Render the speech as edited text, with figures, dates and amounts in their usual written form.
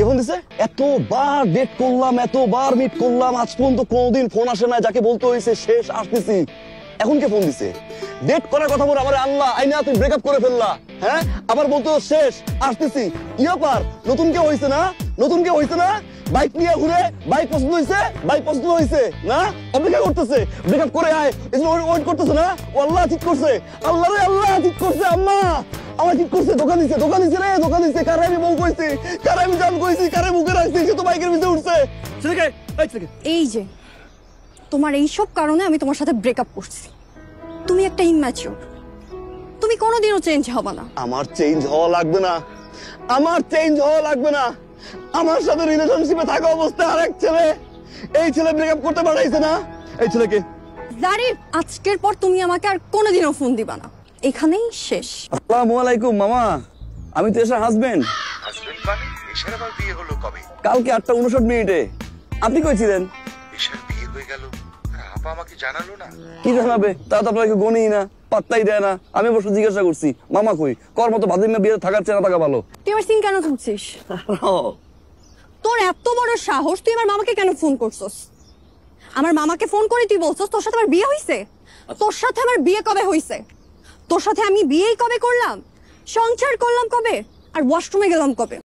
Phone দিছে? এতবার date করলাম, এতবার মিট করলাম, আজ পর্যন্ত কোনোদিন ফোন আসে না। যাকে বলতে হয়েছে শেষ আসতেছি, এখন কে ফোন দিছে? ডেট করার কথা বলে আমার আল্লাহ আইনা তুমি ব্রেকআপ করে ফেললা। হ্যাঁ, আবার বলতো শেষ আসতেছি। কি ব্যাপার? নতুন কেউ হয়েছে না? নতুন কেউ হয়েছে না? বাইক নিয়ে ঘুরে, বাইক পছন্দ হয়েছে, বাইক পছন্দ হয়েছে না, অপেক্ষা করতেছে ব্রেকআপ করে আয়, ওয়েট করতেছে না। ও আল্লাহ ঠিক করছে, আল্লাহ রে আল্লাহ ঠিক করছে। আম্মা আমার ঠিক করছে, দোকান দিছে, দোকান দিছে রে, দোকান দিছে। কারে আমি বউ কইছি, কারে আমি জান কইছি, কারে মুখে রাখছি, সে তো বাইকের ভিতরে উঠছে। এই যে তোমার এইসব কারণে আমি তোমার সাথে ব্রেকআপ করছি। তুমি একটা ইম্যাচিওর, তুমি কোনোদিনও চেঞ্জ হবে না। আমার চেঞ্জ হওয়া লাগবে না, আমার চেঞ্জ হওয়া লাগবে না। আমার সাথে রিলেশনশিপে থাকা অবস্থায় আরেক ছেলে, এই ছেলে ব্রেকআপ করতে পারাইছে না। এই ছেলেকে জারিফ, আজকের পর তুমি আমাকে আর কোনোদিনও ফোন দিবা না, এখানেই শেষ। আসসালামু আলাইকুম মামা, আমি তো এসে হাজবেন্ড। হাজবেন্ড মানে এশার আবার বিয়ে হলো কবে? কালকে 8:59। আপনি কইছিলেন? এশার বিয়ে হয়ে গেল, আপা আমাকে জানালো না। কি জানাবে? তা তো আপনাকে গণেই না, পাত্তাই দেয় না। আমি অবশ্য জিজ্ঞাসা করছি মামা কই, কর মতো ভাদিমা বিয়ে থাকার চেনা থাকা ভালো। তুই আমার সিন কেন তুলছিস? তোর এত বড় সাহস, তুই আমার মামাকে কেন ফোন করছস? আমার মামাকে ফোন করে তুই বলছস তোর সাথে আমার বিয়ে হইছে? তোর সাথে আমার বিয়ে কবে হইছে? তোর সাথে আমি বিয়েই কবে করলাম? সংসার করলাম কবে? আর ওয়াশরুমে গেলাম কবে?